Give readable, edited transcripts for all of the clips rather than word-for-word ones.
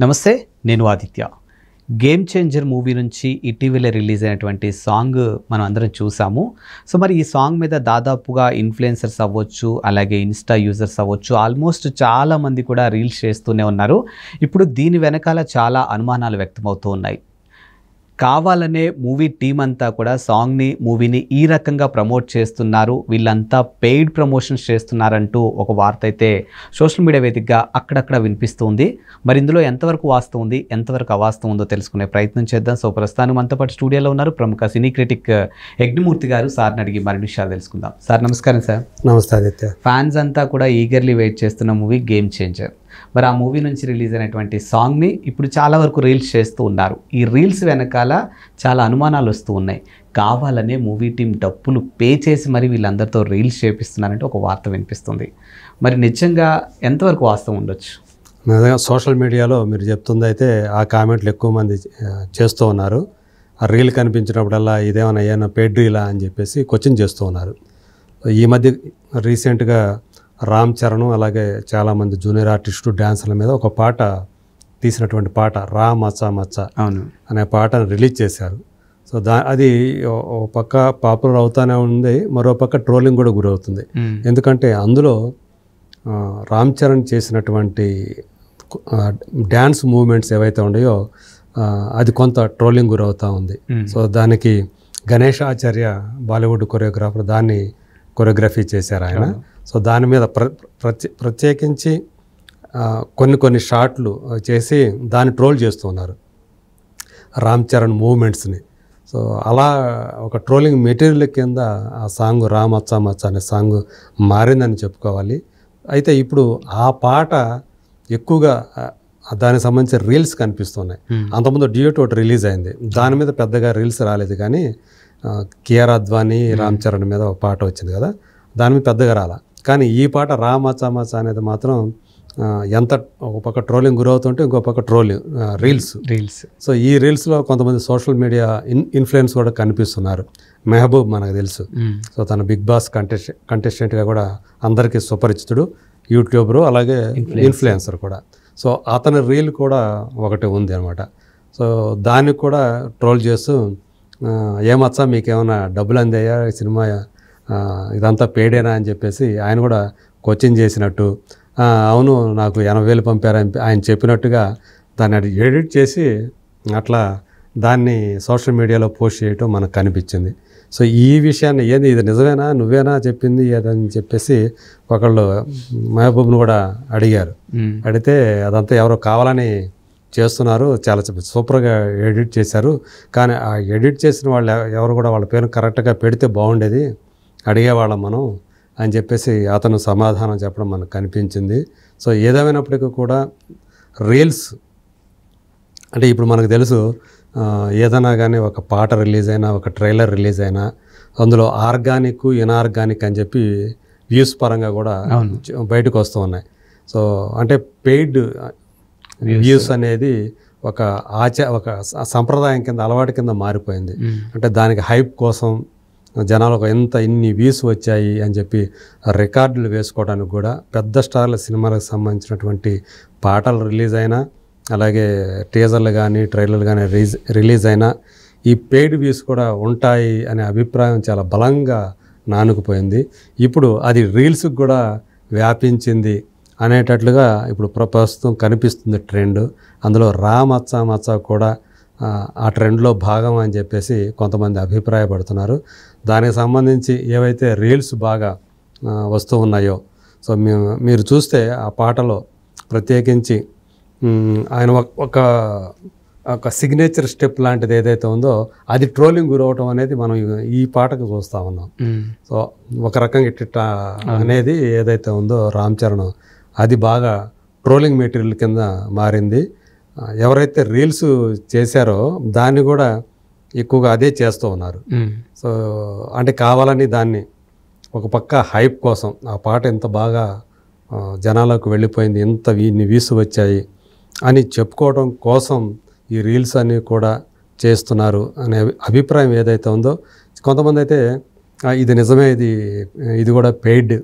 నమస్తే, నేను Aditya. Game changer movie నుంచి ఇటీవలే రిలీజ్ అయినటువంటి సాంగ్ మనం అందరం చూసాము. సో మరి ఈ సాంగ్ మీద దాదాపుగా ఇన్ఫ్లుయెన్సర్స్ అవ్వచ్చు, అలాగే ఇన్స్టా యూజర్స్ అవ్వచ్చు, ఆల్మోస్ట్ చాలామంది కూడా రీల్స్ చేస్తూనే ఉన్నారు. ఇప్పుడు దీని వెనకాల చాలా అనుమానాలు వ్యక్తమవుతూ ఉన్నాయి. కావాలనే మూవీ టీం అంతా కూడా సాంగ్ని, మూవీని ఈ రకంగా ప్రమోట్ చేస్తున్నారు, వీళ్ళంతా పెయిడ్ ప్రమోషన్స్ చేస్తున్నారంటూ ఒక వార్త అయితే సోషల్ మీడియా వేదికగా అక్కడక్కడ వినిపిస్తుంది. మరి ఇందులో ఎంతవరకు వాస్తవం ఉంది, ఎంతవరకు అవాస్తవం ఉందో తెలుసుకునే ప్రయత్నం చేద్దాం. సో ప్రస్తుతానికి మనతో పాటు స్టూడియోలో ఉన్నారు ప్రముఖ సినీ క్రిటిక్ యజ్ఞమూర్తి గారు. సార్ని అడిగి మరిన్ని విషయాలు తెలుసుకుందాం. సార్ నమస్కారం. సార్ నమస్తే ఆదిత్య. ఫ్యాన్స్ అంతా కూడా ఈగర్లీ వెయిట్ చేస్తున్న మూవీ గేమ్ చేంజర్. మరి ఆ మూవీ నుంచి రిలీజ్ అయినటువంటి సాంగ్ని ఇప్పుడు చాలా వరకు రీల్స్ చేస్తూ ఉన్నారు. ఈ రీల్స్ వెనకాల చాలా అనుమానాలు వస్తూ ఉన్నాయి. కావాలనే మూవీ టీం డబ్బులు పే చేసి మరి వీళ్ళందరితో రీల్స్ చేపిస్తున్నారంటే ఒక వార్త వినిపిస్తుంది. మరి నిజంగా ఎంతవరకు వాస్తవం ఉండొచ్చు? నిజంగా సోషల్ మీడియాలో మీరు చెప్తుంది అయితే ఆ కామెంట్లు ఎక్కువ మంది చేస్తూ ఉన్నారు. ఆ రీల్ కనిపించినప్పుడల్లా ఇదేమైనా పెయిడ్ రీలా అని చెప్పేసి క్వశ్చన్ చేస్తూ ఉన్నారు. ఈ మధ్య రీసెంట్గా రామ్ చరణ్ అలాగే చాలామంది జూనియర్ ఆర్టిస్టు డ్యాన్సర్ల మీద ఒక పాట తీసినటువంటి పాట రా మచ్చా మచ్చా అవును అనే పాటను రిలీజ్ చేశారు. సో అది ఒక పక్క పాపులర్ అవుతానే ఉంది, మరో పక్క ట్రోలింగ్ కూడా గురవుతుంది. ఎందుకంటే అందులో రామ్ చరణ్ చేసినటువంటి డ్యాన్స్ మూవ్మెంట్స్ ఏవైతే ఉన్నాయో అది కొంత ట్రోలింగ్ గురవుతూ ఉంది. సో దానికి గణేష్ ఆచార్య బాలీవుడ్ కొరియోగ్రాఫర్ దాన్ని కొరియోగ్రఫీ చేశారు ఆయన. సో దాని మీద ప్రత్యేకించి కొన్ని షాట్లు చేసి దాన్ని ట్రోల్ చేస్తున్నారు రామ్ చరణ్ మూవ్మెంట్స్ని. సో అలా ఒక ట్రోలింగ్ మెటీరియల్ కింద ఆ సాంగ్ రా మచ్చా మచ్చా అనే సాంగ్ మారిందని చెప్పుకోవాలి. అయితే ఇప్పుడు ఆ పాట ఎక్కువగా దానికి సంబంధించిన రీల్స్ కనిపిస్తున్నాయి. అంతకుముందు డ్యూయట్ ఒకటి రిలీజ్ అయింది, దాని మీద పెద్దగా రీల్స్ రాలేదు. కానీ కియారా అద్వానీ రామ్ చరణ్ మీద ఒక పాట వచ్చింది కదా, దాని మీద పెద్దగా రాలా. కానీ ఈ పాట రా మచ్చా మచ్చా అనేది మాత్రం ఎంత ఒక పక్క ట్రోలింగ్ గురవుతుంటే ఇంకో పక్క రీల్స్. సో ఈ రీల్స్లో కొంతమంది సోషల్ మీడియా ఇన్ఫ్లుయెన్స్ కూడా కనిపిస్తున్నారు. మెహబూబ్ మనకు తెలుసు. సో తన బిగ్ బాస్ కంటెస్టెంట్గా కూడా అందరికీ సుపరిచితుడు, యూట్యూబరు అలాగే ఇన్ఫ్లుయెన్సర్ కూడా. సో అతని రీల్ కూడా ఒకటి ఉంది అనమాట. సో దానికి కూడా ట్రోల్ చేస్తూ ఏమచ్చా మీకేమైనా డబ్బులు అందాయా సినిమా ఇదంతా పేడేనా అని చెప్పేసి ఆయన కూడా క్వశ్చన్ చేసినట్టు, అవును నాకు 80,000 పంపారని ఆయన చెప్పినట్టుగా దాన్ని ఎడిట్ చేసి అట్లా దాన్ని సోషల్ మీడియాలో పోస్ట్ చేయటం మనకు కనిపించింది. సో ఈ విషయాన్ని ఇది నిజమేనా, నువ్వేనా చెప్పింది అని చెప్పేసి ఒకళ్ళు మహబూబ్ను కూడా అడిగారు. అడిగితే అదంతా ఎవరో కావాలని చేస్తున్నారు, చాలా సూపర్గా ఎడిట్ చేశారు, కానీ ఆ ఎడిట్ చేసిన వాళ్ళు ఎవరు కూడా వాళ్ళ పేరు కరెక్ట్గా పెడితే బాగుండేది, అడిగేవాళ్ళం మనం అని చెప్పేసి అతను సమాధానం చెప్పడం మనకు కనిపించింది. సో ఏదేమైనప్పటికీ కూడా రీల్స్ అంటే ఇప్పుడు మనకు తెలుసు, ఏదైనా కానీ ఒక పాట రిలీజ్ అయినా ఒక ట్రైలర్ రిలీజ్ అయినా అందులో ఆర్గానిక్ ఇనార్గానిక్ అని చెప్పి వ్యూస్ పరంగా కూడా బయటకు వస్తూ ఉన్నాయి. సో అంటే పెయిడ్ వ్యూస్ అనేది ఒక సంప్రదాయం కింద అలవాటు కింద మారిపోయింది. అంటే దానికి హైప్ కోసం జనాలకు ఇన్ని వ్యూస్ వచ్చాయి అని చెప్పి రికార్డులు వేసుకోవడానికి కూడా పెద్ద స్టార్ల సినిమాలకు సంబంధించినటువంటి పాటలు రిలీజ్ అయినా అలాగే టీజర్లు కానీ ట్రైలర్లు కానీ రిలీజ్ అయినా ఈ పెయిడ్ వ్యూస్ కూడా ఉంటాయి అనే అభిప్రాయం చాలా బలంగా నానుకుపోయింది. ఇప్పుడు అది రీల్స్కి కూడా వ్యాపించింది అనేటట్లుగా ఇప్పుడు ప్రస్తుతం కనిపిస్తుంది ట్రెండ్. అందులో రా మచ్చా మచ్చా కూడా ఆ ట్రెండ్లో భాగం అని చెప్పేసి కొంతమంది అభిప్రాయపడుతున్నారు. దానికి సంబంధించి ఏవైతే రీల్స్ బాగా వస్తూ ఉన్నాయో, సో మీరు చూస్తే ఆ పాటలో ప్రత్యేకించి ఆయన ఒక సిగ్నేచర్ స్టెప్ లాంటిది ఏదైతే ఉందో అది ట్రోలింగ్ గురవటం అనేది మనం ఈ పాటకు చూస్తూ ఉన్నాం. సో ఒక రకంగా ఇట్ట అనేది ఏదైతే ఉందో రామ్ చరణ్ అది బాగా ట్రోలింగ్ మెటీరియల్ కింద మారింది. ఎవరైతే రీల్స్ చేశారో దాన్ని కూడా ఎక్కువగా అదే చేస్తూ ఉన్నారు. సో అంటే కావాలని దాన్ని ఒక పక్క హైప్ కోసం ఆ పాట ఎంత బాగా జనాలకు వెళ్ళిపోయింది, ఇన్ని వ్యూస్ వచ్చాయి అని చెప్పుకోవడం కోసం ఈ రీల్స్ అన్నీ కూడా చేస్తున్నారు అనే అభిప్రాయం ఏదైతే ఉందో, కొంతమంది అయితే ఇది నిజమే, ఇది కూడా పెయిడ్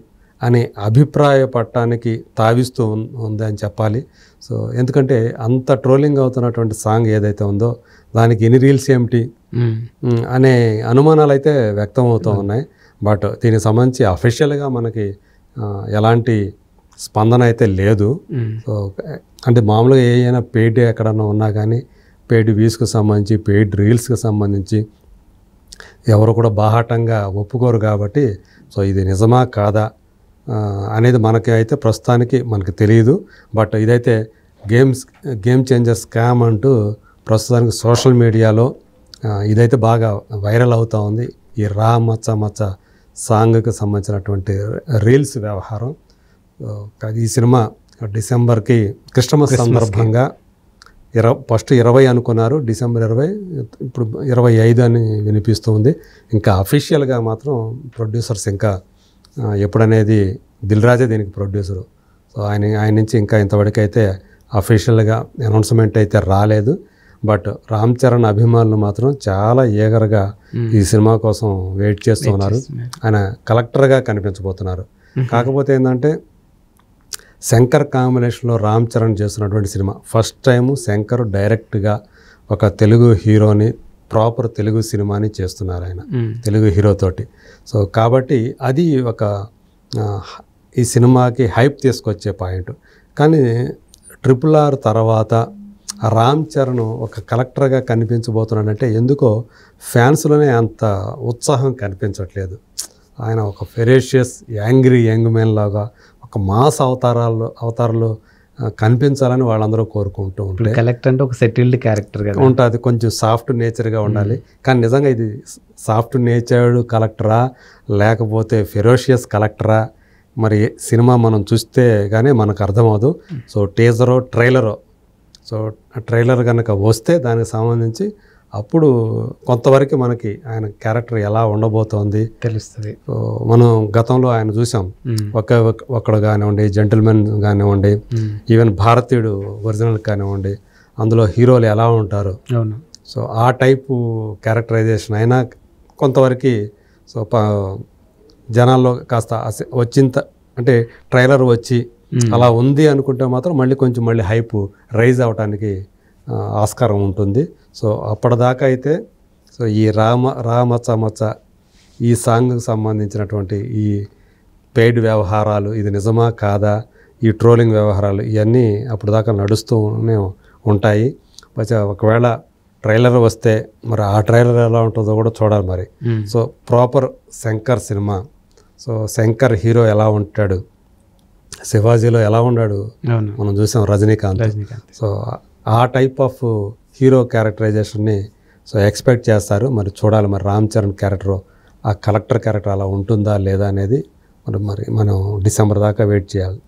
అనే అభిప్రాయపడటానికి తావిస్తూ ఉంది అని చెప్పాలి. సో ఎందుకంటే అంత ట్రోలింగ్ అవుతున్నటువంటి సాంగ్ ఏదైతే ఉందో దానికి ఎన్ని రీల్స్ ఏమిటి అనే అనుమానాలు అయితే వ్యక్తం అవుతూ ఉన్నాయి. బట్ దీనికి సంబంధించి అఫీషియల్గా మనకి ఎలాంటి స్పందన అయితే లేదు. సో అంటే మామూలుగా ఏదైనా పెయిడ్ ఎక్కడన్నా ఉన్నా కానీ పెయిడ్ వ్యూస్కి సంబంధించి పెయిడ్ రీల్స్కి సంబంధించి ఎవరు కూడా బాహాటంగా ఒప్పుకోరు కాబట్టి సో ఇది నిజమా కాదా అనేది మనకి అయితే ప్రస్తుతానికి మనకు తెలియదు. బట్ ఇదైతే గేమ్ చేంజర్ స్కామ్ అంటూ ప్రస్తుతానికి సోషల్ మీడియాలో ఇదైతే బాగా వైరల్ అవుతూ ఉంది. ఈ రా మచ్చ మచ్చ సాంగ్కి సంబంధించినటువంటి రీల్స్ వ్యవహారం. ఈ సినిమా డిసెంబర్కి క్రిస్మస్ సందర్భంగా ఫస్ట్ 20 అనుకున్నారు, డిసెంబర్ 20, ఇప్పుడు 25 అని వినిపిస్తుంది. ఇంకా అఫీషియల్గా మాత్రం ప్రొడ్యూసర్స్ ఇంకా ఎప్పుడనేది దిల్ రాజే దీనికి ప్రొడ్యూసరు. సో ఆయన నుంచి ఇంకా ఇంతవరకు అయితే అఫీషియల్గా అనౌన్స్మెంట్ అయితే రాలేదు. బట్ రామ్ చరణ్ అభిమానులు మాత్రం చాలా ఈగర్గా ఈ సినిమా కోసం వెయిట్ చేస్తున్నారు. ఆయన కలెక్టర్గా కనిపించబోతున్నారు. కాకపోతే ఏంటంటే శంకర్ కాంబినేషన్లో రామ్ చరణ్ చేస్తున్నటువంటి సినిమా ఫస్ట్ టైము శంకర్ డైరెక్ట్గా ఒక తెలుగు హీరోని ప్రాపర్ తెలుగు సినిమాని చేస్తున్నారు ఆయన తెలుగు హీరోతోటి. సో కాబట్టి అది ఒక ఈ సినిమాకి హైప్ తీసుకొచ్చే పాయింట్. కానీ RRR తర్వాత రామ్ చరణ్ ఒక కలెక్టర్గా కనిపించబోతున్నాడంటే ఎందుకో ఫ్యాన్స్లోనే అంత ఉత్సాహం కనిపించట్లేదు. ఆయన ఒక ఫెరేషియస్ యాంగ్రీ యంగ్ మ్యాన్ లాగా ఒక మాస్ అవతారాలు కనిపించాలని వాళ్ళందరూ కోరుకుంటూ ఉంటారు. కలెక్టర్ అంటే ఒక సెటిల్డ్ క్యారెక్టర్ ఉంటుంది, కొంచెం సాఫ్ట్ నేచర్గా ఉండాలి. కానీ నిజంగా ఇది సాఫ్ట్ నేచర్డ్ కలెక్టరా లేకపోతే ఫెరోషియస్ కలెక్టరా మరి సినిమా మనం చూస్తే కానీ మనకు అర్థమవుదు. సో టీజరో ట్రైలరో ట్రైలర్ కనుక వస్తే దానికి సంబంధించి అప్పుడు కొంతవరకు మనకి ఆయన క్యారెక్టర్ ఎలా ఉండబోతోంది తెలుస్తుంది. మనం గతంలో ఆయన చూసాం, ఒక్కడు కానివ్వండి, జెంటిల్మెన్ కానివ్వండి, ఈవెన్ భారతీయుడు ఒరిజినల్ కానివ్వండి, అందులో హీరోలు ఎలా ఉంటారు. సో ఆ టైపు క్యారెక్టరైజేషన్ అయినా కొంతవరకు సో జనాల్లో కాస్త అంటే ట్రైలర్ వచ్చి అలా ఉంది అనుకుంటే మాత్రం మళ్ళీ హైప్ రైజ్ అవడానికి ఆస్కారం ఉంటుంది. సో అప్పటిదాకా అయితే సో ఈ రామచ్చ మచ్చ ఈ సాంగ్కి సంబంధించినటువంటి ఈ పెయిడ్ వ్యవహారాలు ఇది నిజమా కాదా, ఈ ట్రోలింగ్ వ్యవహారాలు ఇవన్నీ అప్పటిదాకా నడుస్తూనే ఉంటాయి. ఒకవేళ ట్రైలర్ వస్తే మరి ఆ ట్రైలర్ ఎలా ఉంటుందో కూడా చూడాలి మరి. So proper Shankar cinema. So Shankar hero ఎలా ఉంటాడు, శివాజీలో ఎలా ఉన్నాడు మనం చూసాం, రజనీకాంత్. సో ఆ టైప్ ఆఫ్ హీరో క్యారెక్టరైజేషన్ని సో ఎక్స్పెక్ట్ చేస్తారు. మరి చూడాలి మరి రామ్ చరణ్ క్యారెక్టర్, ఆ కలెక్టర్ క్యారెక్టర్ అలా ఉంటుందా లేదా అనేది మనం డిసెంబర్ దాకా వెయిట్ చేయాలి.